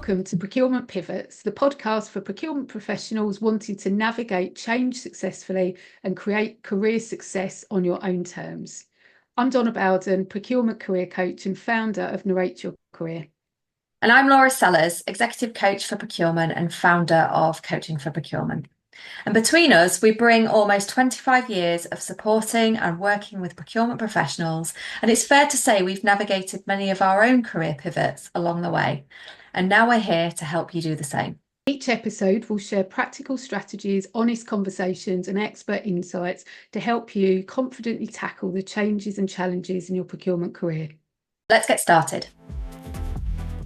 welcome to Procurement Pivots, the podcast for procurement professionals wanting to navigate change successfully and create career success on your own terms. I'm Donna Bowden, procurement career coach and founder of Narrate Your Career. And I'm Laura Sellers, executive coach for procurement and founder of Coaching for Procurement. And between us, we bring almost 25 years of supporting and working with procurement professionals. And it's fair to say we've navigated many of our own career pivots along the way. And now we're here to help you do the same. Each episode will share practical strategies, honest conversations, and expert insights to help you confidently tackle the changes and challenges in your procurement career. Let's get started.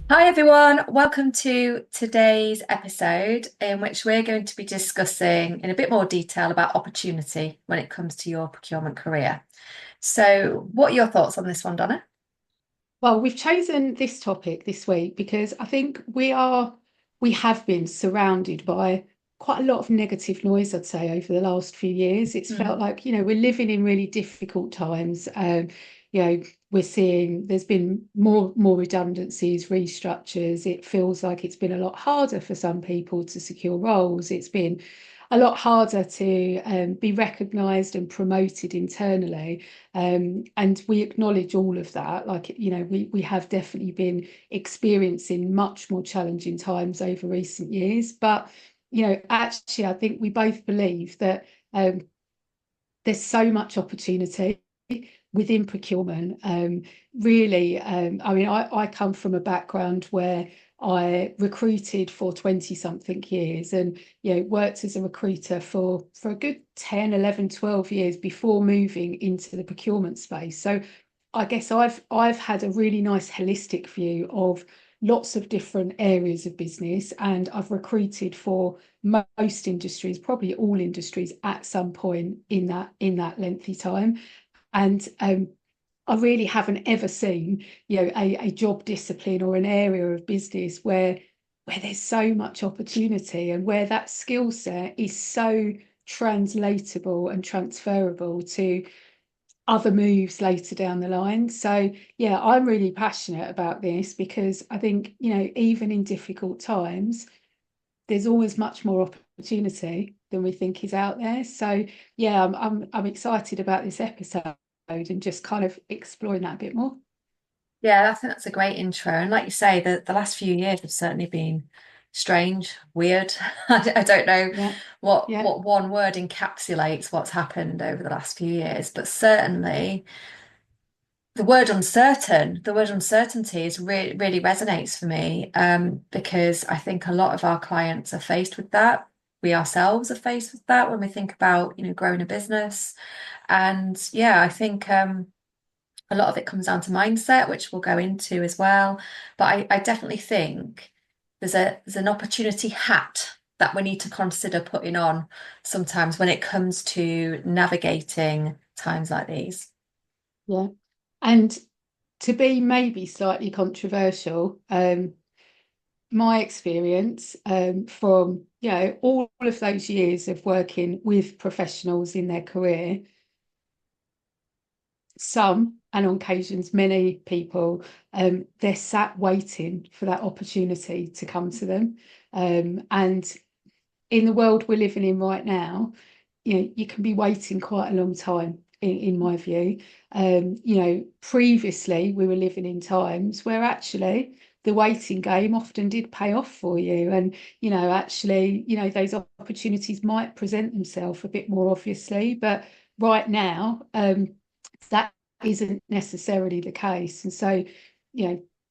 Hi everyone, welcome to today's episode in which we're going to be discussing in a bit more detail about opportunity when it comes to your procurement career. So what are your thoughts on this one, Donna? Well, we've chosen this topic this week because I think we have been surrounded by quite a lot of negative noise, I'd say, over the last few years. It's felt like, we're living in really difficult times. We're seeing there's been more redundancies, restructures. It feels like it's been a lot harder for some people to secure roles. It's been a lot harder to be recognised and promoted internally. And we acknowledge all of that. We have definitely been experiencing much more challenging times over recent years. But, actually, I think we both believe that there's so much opportunity within procurement. I come from a background where I recruited for 20 something years and worked as a recruiter for a good 10, 11, 12 years before moving into the procurement space. So I guess I've had a really nice holistic view of lots of different areas of business, and I've recruited for most industries, probably all industries at some point in that lengthy time. And I really haven't ever seen, a job discipline or an area of business where there's so much opportunity and where that skill set is so translatable and transferable to other moves later down the line. So yeah, I'm really passionate about this because I think, even in difficult times, there's always much more opportunity than we think is out there. So yeah, I'm excited about this episode and just kind of exploring that a bit more. Yeah, I think that's a great intro. And like you say, the last few years have certainly been strange, weird. I don't know Yeah, what yeah, one word encapsulates what's happened over the last few years, but certainly the word uncertainty is really resonates for me, because I think a lot of our clients are faced with that. We ourselves are faced with that when we think about, growing a business. And yeah, I think a lot of it comes down to mindset, which we'll go into as well. But I definitely think there's an opportunity hat that we need to consider putting on sometimes when it comes to navigating times like these. yeah. And to be maybe slightly controversial, my experience from all of those years of working with professionals in their career, some and on occasions many people, they're sat waiting for that opportunity to come to them. And in the world we're living in right now, you can be waiting quite a long time in my view. Previously we were living in times where actually the waiting game often did pay off for you, and those opportunities might present themselves a bit more obviously, but right now that isn't necessarily the case. And so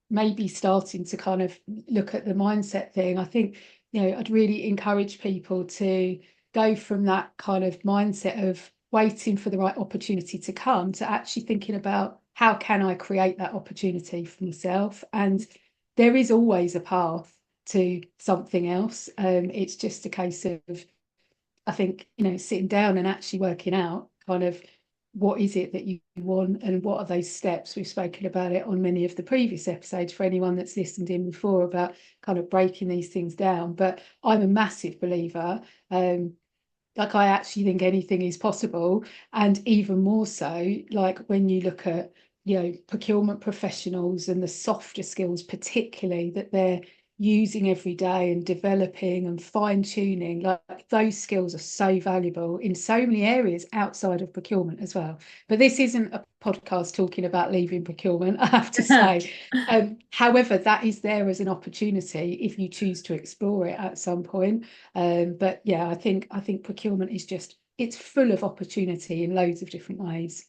maybe starting to kind of look at the mindset thing, I think I'd really encourage people to go from that kind of mindset of waiting for the right opportunity to come to actually thinking about how can I create that opportunity for myself. And there is always a path to something else. It's just a case of, I think, sitting down and actually working out kind of what is it that you want and what are those steps. We've spoken about it on many of the previous episodes for anyone that's listened in before about kind of breaking these things down. But I'm a massive believer. I actually think anything is possible, and even more so, like when you look at procurement professionals and the softer skills, particularly that they're using every day and developing and fine-tuning, like those skills are so valuable in so many areas outside of procurement as well. But this isn't a podcast talking about leaving procurement, I have to say. However, that is there as an opportunity if you choose to explore it at some point. But yeah, I think procurement is just, it's full of opportunity in loads of different ways.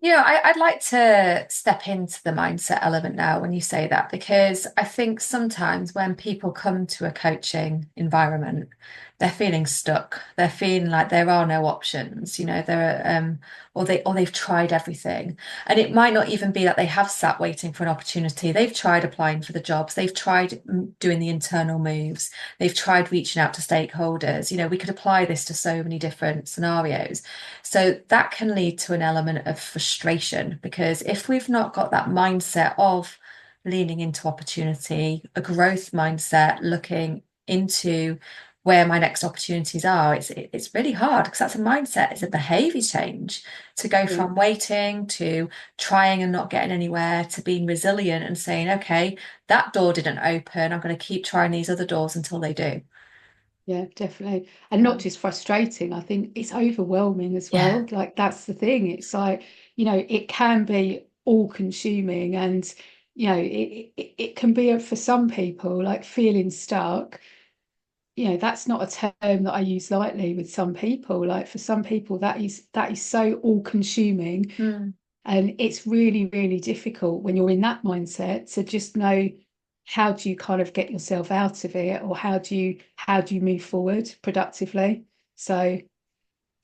I'd like to step into the mindset element now when you say that, because I think sometimes when people come to a coaching environment, they're feeling stuck. They're feeling like there are no options, or they've tried everything. And it might not even be that they have sat waiting for an opportunity. They've tried applying for the jobs, they've tried doing the internal moves, they've tried reaching out to stakeholders. We could apply this to so many different scenarios. So that can lead to an element of frustration, because if we've not got that mindset of leaning into opportunity, a growth mindset, looking into where my next opportunities are, it's really hard, because that's a mindset, it's a behavior change to go Yeah. from waiting to trying and not getting anywhere to being resilient and saying, okay, that door didn't open, I'm going to keep trying these other doors until they do. Yeah, definitely. And not just frustrating, I think it's overwhelming as Yeah. well. Like that's the thing. It's like, it can be all consuming and, it can be for some people like feeling stuck. That's not a term that I use lightly with some people. Like for some people, that is so all consuming. Mm. And it's really, really difficult when you're in that mindset to just know how do you kind of get yourself out of it, or how do you move forward productively. So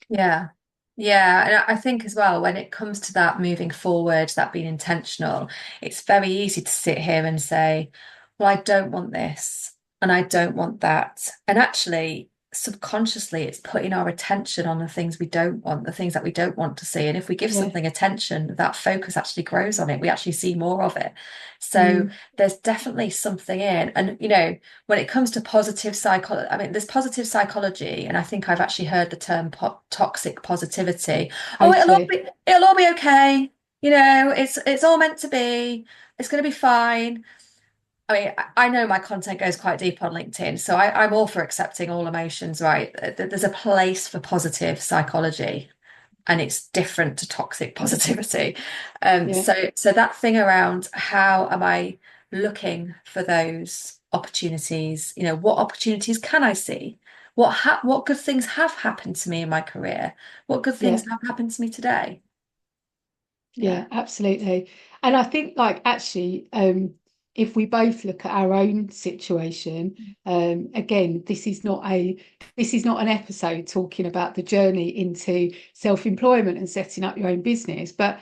Yeah. Yeah. And I think as well, when it comes to that moving forward, that being intentional, it's very easy to sit here and say, well, I don't want this and I don't want that. And actually, subconsciously, it's putting our attention on the things we don't want, the things that we don't want to see. And if we give yeah. something attention, that focus actually grows on it. We actually see more of it. So Mm, there's definitely something in. And, when it comes to positive psychology, I mean, there's positive psychology, and I think I've actually heard the term toxic positivity. Oh, totally. it'll all be okay. It's all meant to be. It's going to be fine. I mean, I know my content goes quite deep on LinkedIn, so I'm all for accepting all emotions, right? There's a place for positive psychology, and it's different to toxic positivity. Yeah. So that thing around how am I looking for those opportunities? What opportunities can I see? What good things have happened to me in my career? What good things Yeah. have happened to me today? Yeah. Yeah, absolutely. And I think like actually, if we both look at our own situation, again, this is not an episode talking about the journey into self-employment and setting up your own business, but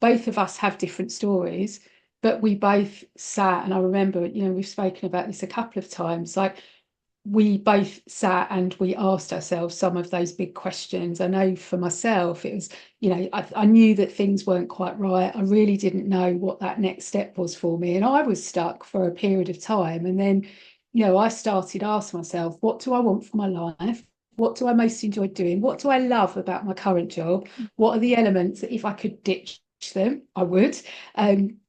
both of us have different stories. But we both sat, and I remember, we've spoken about this a couple of times, like we both sat and we asked ourselves some of those big questions. I know for myself, it was, I knew that things weren't quite right. I really didn't know what that next step was for me. And I was stuck for a period of time. And then, I started asking myself, what do I want for my life? What do I most enjoy doing? What do I love about my current job? What are the elements that if I could ditch them, I would?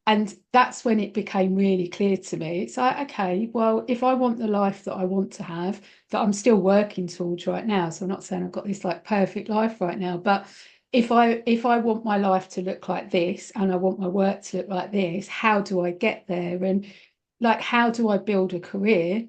And that's when it became really clear to me. It's like, okay, well, if I want the life that I want to have, that I'm still working towards right now, so I'm not saying I've got this like perfect life right now, but if I want my life to look like this and I want my work to look like this, how do I get there? And like, how do I build a career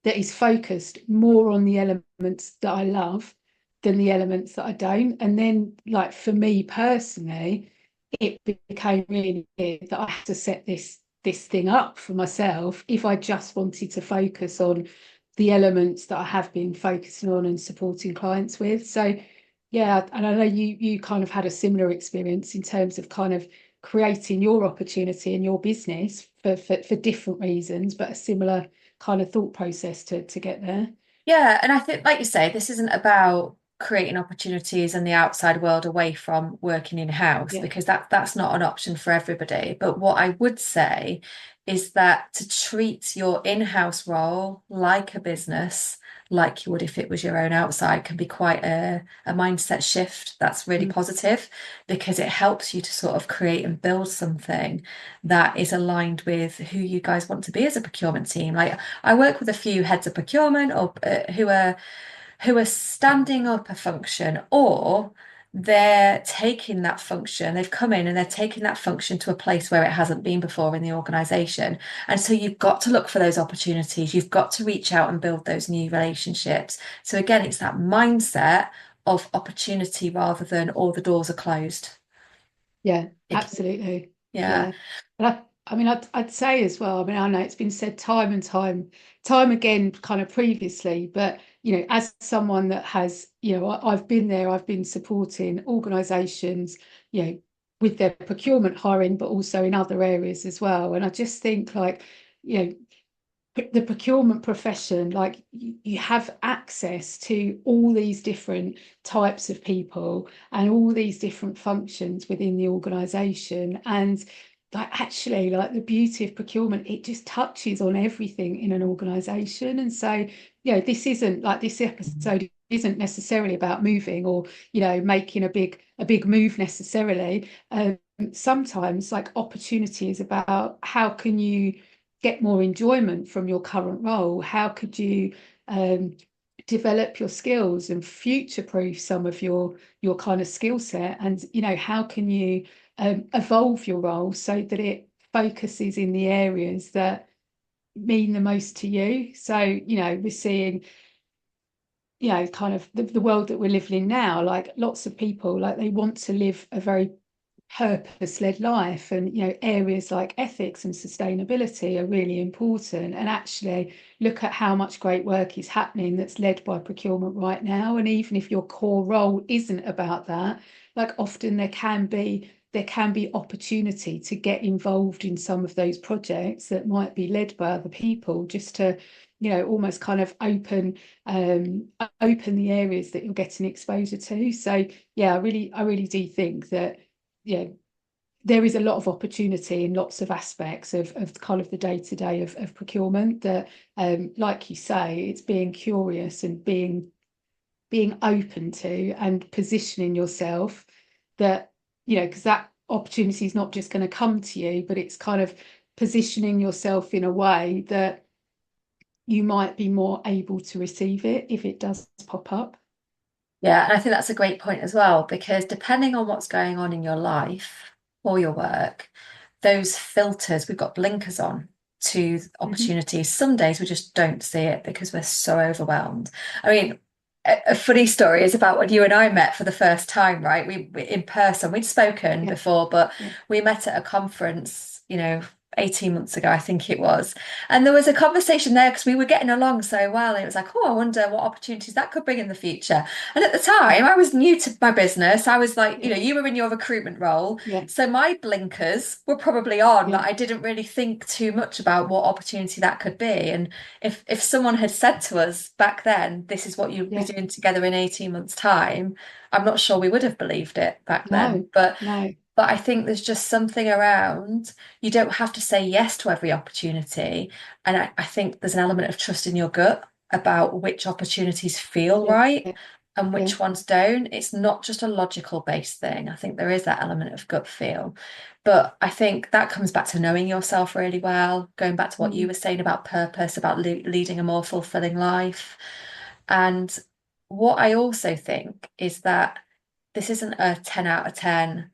that is focused more on the elements that I love than the elements that I don't? And then, like for me personally, it became really clear that I had to set this thing up for myself if I just wanted to focus on the elements that I have been focusing on and supporting clients with. So yeah, and I know you kind of had a similar experience in terms of kind of creating your opportunity in your business for different reasons, but a similar kind of thought process to get there. Yeah, and I think, like you say, this isn't about creating opportunities in the outside world away from working in-house, Yeah. because that's not an option for everybody. But what I would say is that to treat your in-house role like a business, like you would if it was your own outside, can be quite a mindset shift that's really Mm. positive, because it helps you to sort of create and build something that is aligned with who you guys want to be as a procurement team. Like, I work with a few heads of procurement, or who are standing up a function, or they're taking that function, they've come in and they're taking that function to a place where it hasn't been before in the organization. And so you've got to look for those opportunities. You've got to reach out and build those new relationships. So again, it's that mindset of opportunity rather than all the doors are closed. Yeah, It, absolutely. yeah. Yeah. But I mean, I'd say as well, I mean, I know it's been said time and time again, kind of previously, but, as someone that has, I've been there, I've been supporting organisations, with their procurement hiring, but also in other areas as well. And I just think like, you know, the procurement profession, like you have access to all these different types of people and all these different functions within the organization. And like actually, like the beauty of procurement, it just touches on everything in an organization. And so, this isn't like this episode isn't necessarily about moving or, making a big move necessarily. Sometimes like opportunity is about how can you get more enjoyment from your current role? How could you develop your skills and future-proof some of your kind of skill set? And how can you evolve your role so that it focuses in the areas that mean the most to you? So, we're seeing, kind of the world that we're living in now, like lots of people, like they want to live a very purpose-led life, and areas like ethics and sustainability are really important. And actually look at how much great work is happening that's led by procurement right now. And even if your core role isn't about that, like often there can be opportunity to get involved in some of those projects that might be led by other people, just to almost kind of open the areas that you're getting exposure to. So yeah, I really do think that yeah, there is a lot of opportunity in lots of aspects of kind of the day-to-day of procurement that, like you say, it's being curious and being open to and positioning yourself that, because that opportunity is not just going to come to you, but it's kind of positioning yourself in a way that you might be more able to receive it if it does pop up. Yeah, and I think that's a great point as well, because depending on what's going on in your life or your work, those filters, we've got blinkers on to Mhm. opportunities. Some days we just don't see it because we're so overwhelmed. I mean, a funny story is about when you and I met for the first time, right? We in person, we'd spoken Yeah, before, but yeah, we met at a conference, 18 months ago, I think it was. And there was a conversation there because we were getting along so well. And it was like, oh, I wonder what opportunities that could bring in the future. And at the time, I was new to my business. I was like, yeah, you were in your recruitment role. yeah, So my blinkers were probably on. yeah, Like, I didn't really think too much about what opportunity that could be. And if someone had said to us back then, this is what you'll be yeah. doing together in 18 months' time, I'm not sure we would have believed it back then. No, But no, I think there's just something around, you don't have to say yes to every opportunity. And I think there's an element of trust in your gut about which opportunities feel yeah, right and yeah, which ones don't. It's not just a logical based thing. I think there is that element of gut feel. But I think that comes back to knowing yourself really well, going back to what you mm, were saying about purpose, about leading a more fulfilling life. And what I also think is that this isn't a 10 out of 10,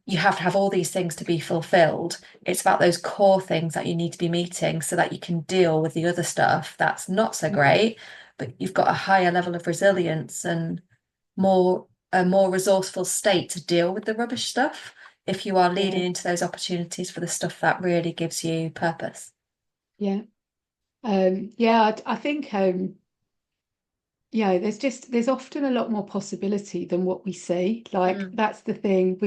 you have to have all these things to be fulfilled. It's about those core things that you need to be meeting so that you can deal with the other stuff that's not so mm, great, but you've got a higher level of resilience and a more resourceful state to deal with the rubbish stuff if you are yeah, leading into those opportunities for the stuff that really gives you purpose. yeah. Yeah, I think there's often a lot more possibility than what we see. Like Mm. that's the thing.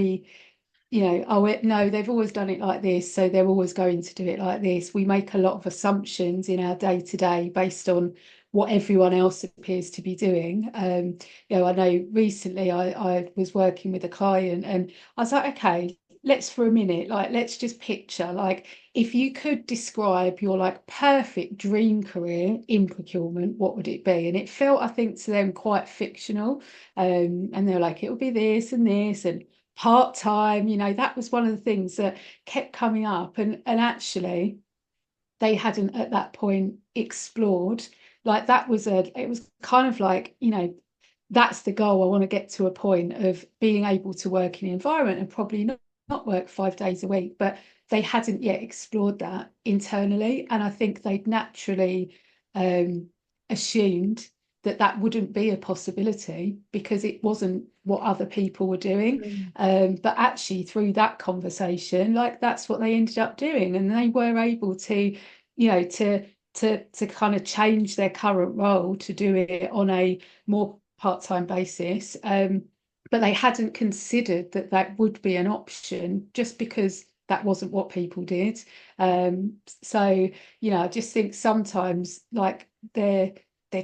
No, they've always done it like this, so they're always going to do it like this. We make a lot of assumptions in our day to day based on what everyone else appears to be doing. I know recently I was working with a client and I was like, okay, let's for a minute, like let's just picture like if you could describe your like perfect dream career in procurement, what would it be? And it felt, I think, to them quite fictional. And they're like, it'll be this and this and part-time, that was one of the things that kept coming up. And actually they hadn't at that point explored. Like it was kind of like, that's the goal. I want to get to a point of being able to work in an environment and probably not work 5 days a week, but they hadn't yet explored that internally. And I think they'd naturally um, assumed that that wouldn't be a possibility because it wasn't what other people were doing. Mm. But actually, through that conversation, like that's what they ended up doing, and they were able to, to kind of change their current role to do it on a more part-time basis. But they hadn't considered that that would be an option just because that wasn't what people did. So, I just think sometimes like there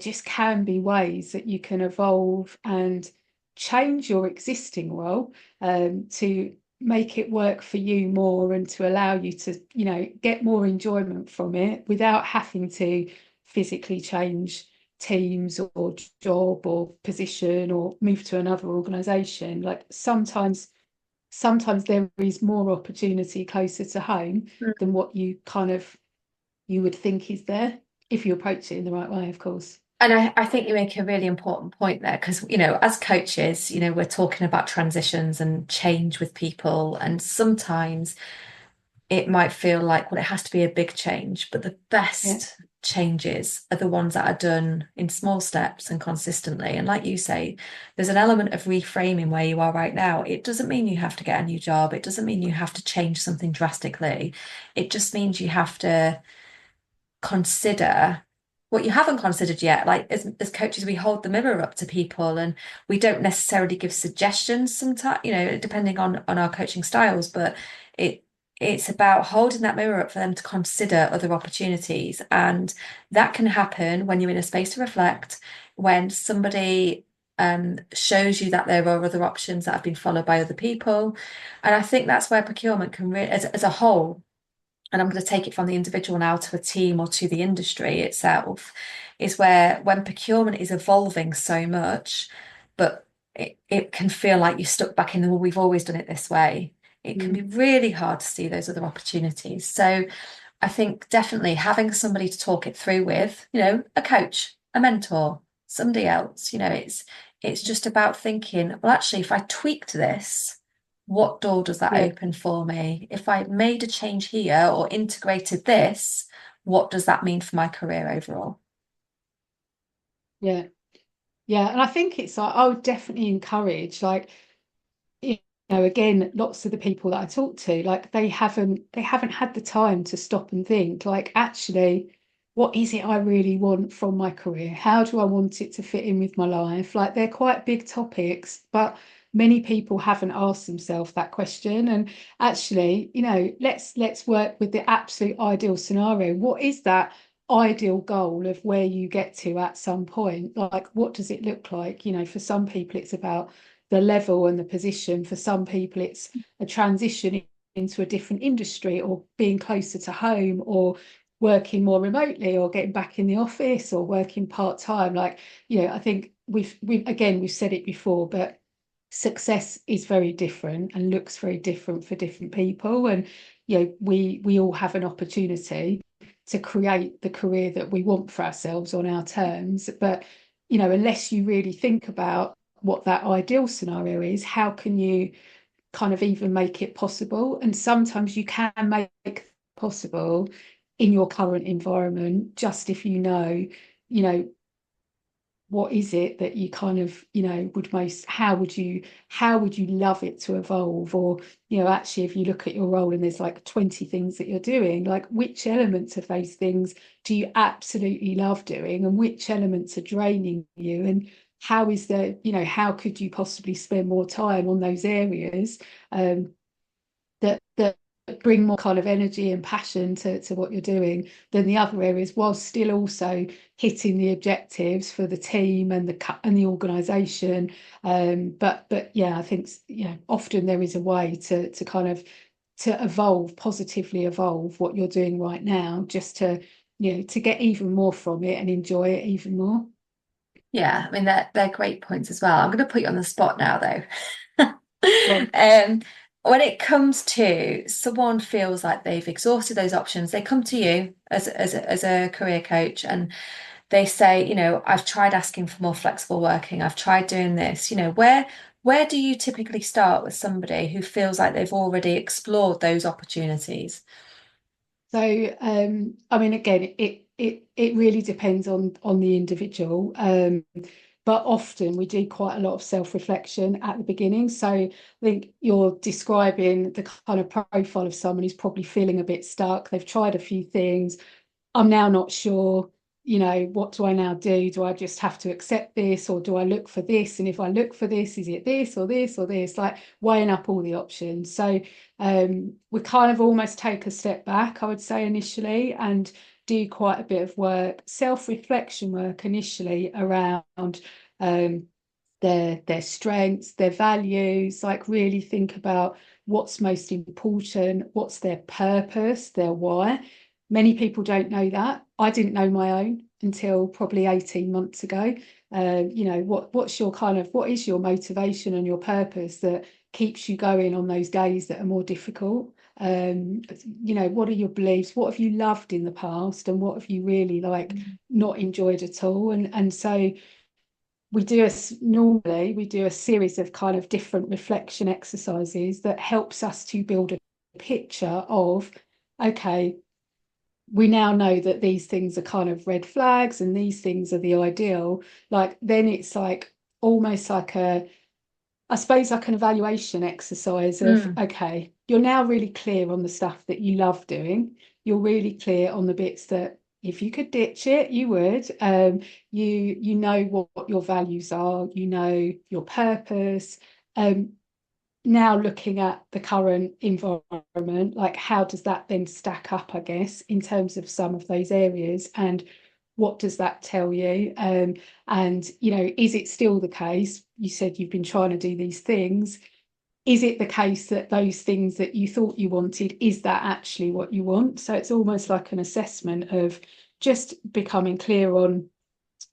just can be ways that you can evolve and change your existing role to make it work for you more and to allow you to, get more enjoyment from it without having to physically change teams or job or position or move to another organization. Like sometimes there is more opportunity closer to home than what you would think is there if you approach it in the right way, of course. And I think you make a really important point there because, as coaches, we're talking about transitions and change with people. And sometimes it might feel like, well, it has to be a big change, but the Yeah, best changes are the ones that are done in small steps and consistently. And like you say, there's an element of reframing where you are right now. It doesn't mean you have to get a new job. It doesn't mean you have to change something drastically. It just means you have to consider what you haven't considered yet. Like as coaches, we hold the mirror up to people and we don't necessarily give suggestions sometimes, depending on our coaching styles, but it it's about holding that mirror up for them to consider other opportunities. And that can happen when you're in a space to reflect, when somebody shows you that there are other options that have been followed by other people. And I think that's where procurement can really, as a whole, and I'm going to take it from the individual now to a team or to the industry itself, is where when procurement is evolving so much, but it can feel like you're stuck back in the, well, we've always done it this way. It can be mm, really hard to see those other opportunities. So I think definitely having somebody to talk it through with, a coach, a mentor, somebody else, it's just about thinking, well, actually, if I tweaked this, what door does that yeah, open for me? If I made a change here or integrated this, what does that mean for my career overall? yeah, yeah. And I think it's like I would definitely encourage like again, lots of the people that I talk to, like they haven't had the time to stop and think, like, actually, what is it I really want from my career? How do I want it to fit in with my life? Like they're quite big topics, but many people haven't asked themselves that question. And actually, let's work with the absolute ideal scenario. What is that ideal goal of where you get to at some point? Like, what does it look like? For some people, it's about the level and the position. For some people, it's a transition into a different industry or being closer to home or working more remotely or getting back in the office or working part-time. Like, I think we've said it before, but success is very different and looks very different for different people. And, we all have an opportunity to create the career that we want for ourselves on our terms. But, unless you really think about what that ideal scenario is, how can you kind of even make it possible? And sometimes you can make it possible in your current environment, just if you know, what is it that you kind of, would most, how would you love it to evolve? Or, actually, if you look at your role and there's like 20 things that you're doing, like which elements of those things do you absolutely love doing and which elements are draining you? And how could you possibly spend more time on those areas that bring more kind of energy and passion to what you're doing than the other areas, while still also hitting the objectives for the team and the organization. But yeah, I think, often there is a way to kind of to evolve, positively evolve what you're doing right now, just to, to get even more from it and enjoy it even more. Yeah, I mean they're great points as well. I'm going to put you on the spot now though. Well, Um, when it comes to someone feels like they've exhausted those options, they come to you as a career coach and they say, I've tried asking for more flexible working, I've tried doing this, where do you typically start with somebody who feels like they've already explored those opportunities? so I mean, again, it really depends on the individual. But often we do quite a lot of self-reflection at the beginning. So I think you're describing the kind of profile of someone who's probably feeling a bit stuck. They've tried a few things. I'm now not sure, what do I now do? Do I just have to accept this, or do I look for this? And if I look for this, is it this or this or this? Like weighing up all the options. So we kind of almost take a step back, I would say, initially, and do quite a bit of work, self-reflection work initially around um, their strengths, their values, like really think about what's most important, what's their purpose, their why. Many people don't know that. I didn't know my own until probably 18 months ago. What's your kind of, what is your motivation and your purpose that keeps you going on those days that are more difficult? What are your beliefs? What have you loved in the past, and what have you really like not enjoyed at all? And so normally we do a series of kind of different reflection exercises that helps us to build a picture of, okay, we now know that these things are kind of red flags and these things are the ideal. Like then it's like almost like I suppose like an evaluation exercise of, Mm, okay, you're now really clear on the stuff that you love doing. You're really clear on the bits that if you could ditch it, you would. You know what your values are, you know your purpose. Now looking at the current environment, like how does that then stack up, I guess, in terms of some of those areas, and what does that tell you? And is it still the case? You said you've been trying to do these things. Is it the case that those things that you thought you wanted, is that actually what you want? So it's almost like an assessment of just becoming clear on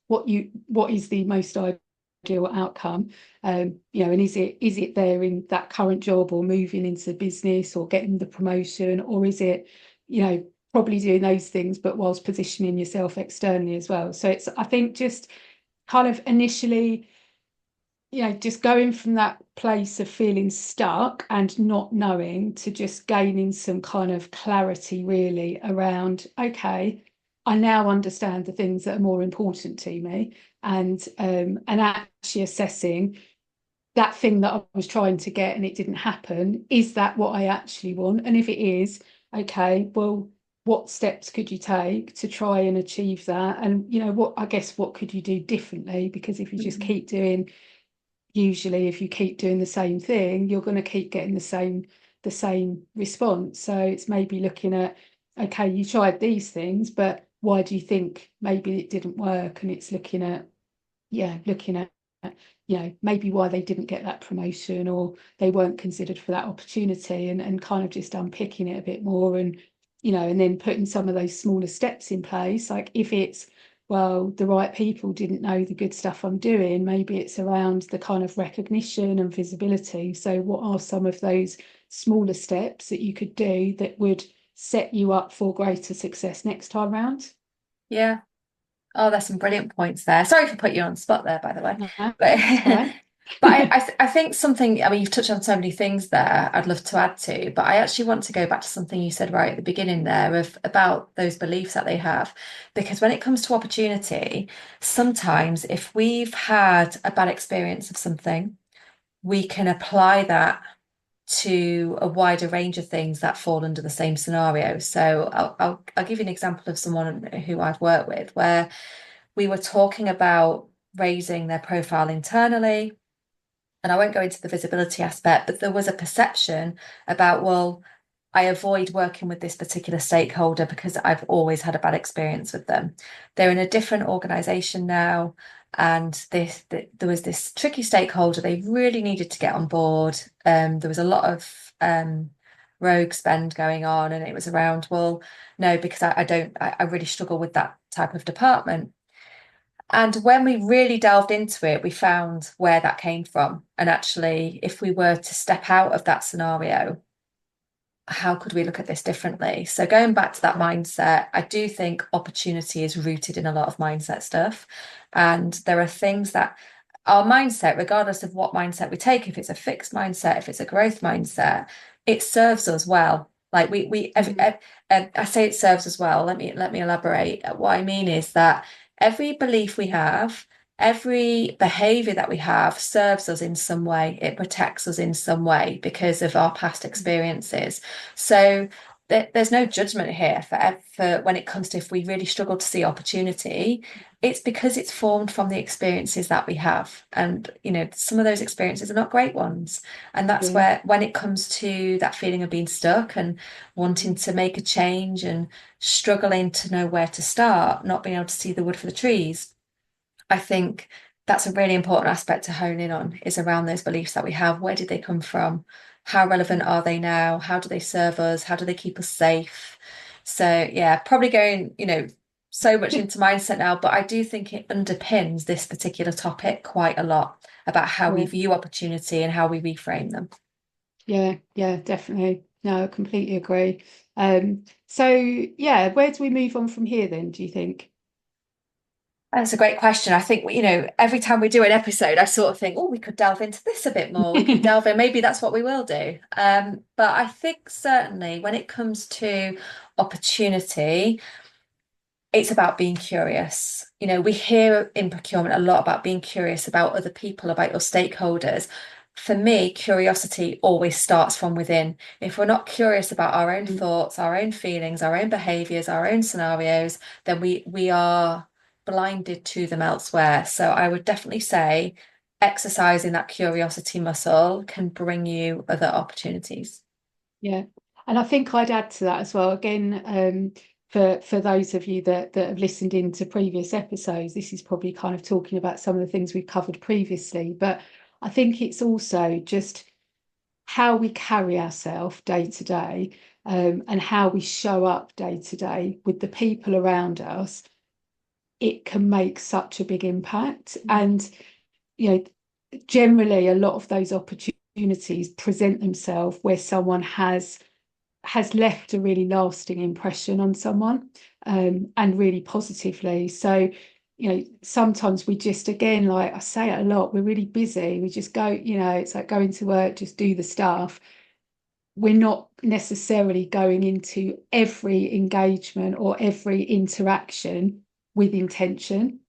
what is the most ideal outcome, and is it there in that current job, or moving into business, or getting the promotion, or is it, probably doing those things but whilst positioning yourself externally as well. So it's, I think, just kind of initially, just going from that place of feeling stuck and not knowing to just gaining some kind of clarity really around, okay, I now understand the things that are more important to me, and actually assessing that thing that I was trying to get and it didn't happen. Is that what I actually want? And if it is, okay, well, what steps could you take to try and achieve that? And what could you do differently? Because if you just mm, keep doing usually if you keep doing the same thing, you're going to keep getting the same response. So it's maybe looking at, okay, you tried these things, but why do you think maybe it didn't work? And it's looking at maybe why they didn't get that promotion, or they weren't considered for that opportunity, and kind of just unpicking it a bit more, and then putting some of those smaller steps in place. Like if it's, well, the right people didn't know the good stuff I'm doing, maybe it's around the kind of recognition and visibility. So what are some of those smaller steps that you could do that would set you up for greater success next time round? yeah. Oh, there's some brilliant points there. Sorry for putting you on the spot there, by the way. No, But that's fine. but I think something, I mean, you've touched on so many things there I'd love to add to, but I actually want to go back to something you said right at the beginning there of about those beliefs that they have. Because when it comes to opportunity, sometimes if we've had a bad experience of something, we can apply that to a wider range of things that fall under the same scenario. So I'll give you an example of someone who I've worked with where we were talking about raising their profile internally. And I won't go into the visibility aspect, but there was a perception about, well, I avoid working with this particular stakeholder because I've always had a bad experience with them. They're in a different organization now, and there was this tricky stakeholder. They really needed to get on board. There was a lot of rogue spend going on, and it was around, well, no, because I really struggle with that type of department. And when we really delved into it, we found where that came from. And actually, if we were to step out of that scenario, how could we look at this differently? So going back to that mindset, I do think opportunity is rooted in a lot of mindset stuff. And there are things that our mindset, regardless of what mindset we take, if it's a fixed mindset, if it's a growth mindset, it serves us well. Like I say it serves us well. Let me elaborate. What I mean is that every belief we have, every behavior that we have serves us in some way. It protects us in some way because of our past experiences. So there's no judgment here for when it comes to if we really struggle to see opportunity, it's because it's formed from the experiences that we have. And, some of those experiences are not great ones. And that's Yeah, where, when it comes to that feeling of being stuck and wanting to make a change and struggling to know where to start, not being able to see the wood for the trees, I think that's a really important aspect to hone in on is around those beliefs that we have. Where did they come from? How relevant are they now? How do they serve us? How do they keep us safe? So yeah, probably going, so much into mindset now, but I do think it underpins this particular topic quite a lot about how we yeah, view opportunity and how we reframe them. yeah, yeah, definitely. No, I completely agree. So yeah, where do we move on from here then, do you think? That's a great question. I think, every time we do an episode, I sort of think, oh, we could delve into this a bit more. We could delve in. Maybe that's what we will do. But I think certainly when it comes to opportunity, it's about being curious. We hear in procurement a lot about being curious about other people, about your stakeholders. For me, curiosity always starts from within. If we're not curious about our own Mm, thoughts, our own feelings, our own behaviors, our own scenarios, then we are blinded to them elsewhere. So I would definitely say exercising that curiosity muscle can bring you other opportunities. yeah, and I think I'd add to that as well. Again, for those of you that have listened in to previous episodes, this is probably kind of talking about some of the things we've covered previously, but I think it's also just how we carry ourselves day to day, and how we show up day to day with the people around us. It can make such a big impact. And, you know, generally a lot of those opportunities present themselves where someone has left a really lasting impression on someone, and really positively. So, sometimes we just, again, like I say it a lot, we're really busy. We just go, it's like going to work, just do the stuff. We're not necessarily going into every engagement or every interaction with intention.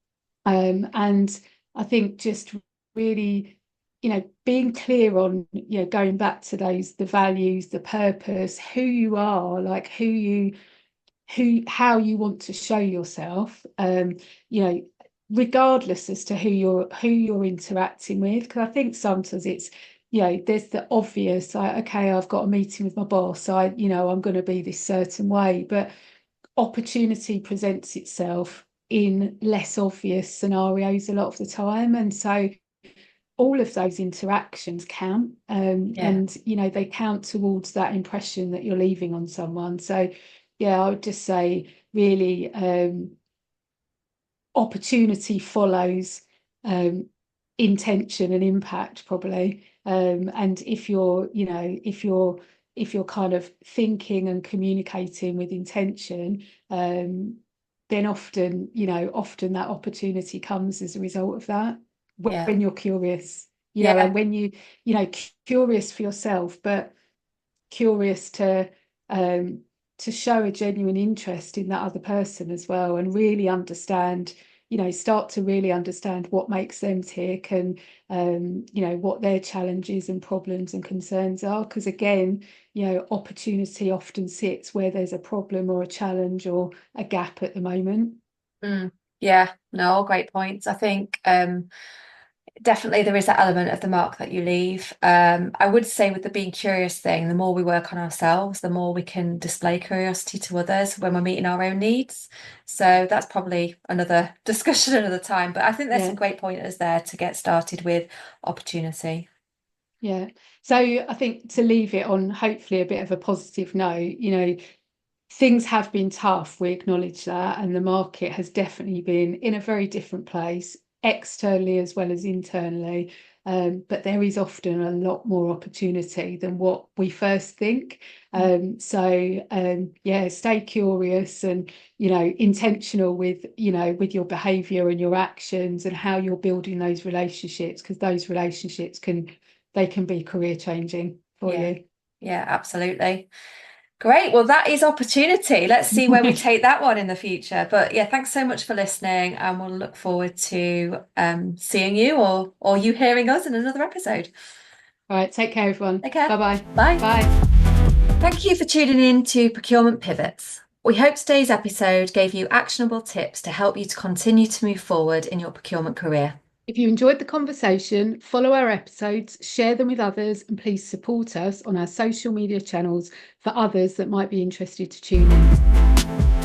And I think just really, being clear on, going back to the values, the purpose, who you are, like how you want to show yourself, you know, regardless as to who you're interacting with. Because I think sometimes it's, there's the obvious, like, okay, I've got a meeting with my boss, I'm going to be this certain way, but opportunity presents itself in less obvious scenarios a lot of the time. And so all of those interactions count, Yeah, and they count towards that impression that you're leaving on someone. So yeah, I would just say really, opportunity follows, um, intention and impact probably. And if you're kind of thinking and communicating with intention, then often that opportunity comes as a result of that, yeah, when you're curious, yeah. and when curious for yourself, but curious um, to show a genuine interest in that other person as well, and really understand, start to really understand what makes them tick, and what their challenges and problems and concerns are. Because again, opportunity often sits where there's a problem or a challenge or a gap at the moment. Mm, yeah, no, all great points. I think Definitely there is that element of the mark that you leave. I would say with the being curious thing, the more we work on ourselves, the more we can display curiosity to others when we're meeting our own needs. So that's probably another discussion another time. But I think there's some Yeah. great pointers there to get started with opportunity. Yeah. So I think to leave it on hopefully a bit of a positive note, things have been tough. We acknowledge that. And the market has definitely been in a very different place, externally as well as internally. But there is often a lot more opportunity than what we first think. Yeah, stay curious and, intentional with, with your behavior and your actions and how you're building those relationships, because those relationships can be career changing for Yeah, you. yeah, absolutely. Great. Well, that is opportunity. Let's see where we take that one in the future. But yeah, thanks so much for listening, and we'll look forward to seeing you or you hearing us in another episode. All right, take care, everyone. Take care. Bye-bye. Bye. Bye. Thank you for tuning in to Procurement Pivots. We hope today's episode gave you actionable tips to help you to continue to move forward in your procurement career. If you enjoyed the conversation, follow our episodes, share them with others, and please support us on our social media channels for others that might be interested to tune in.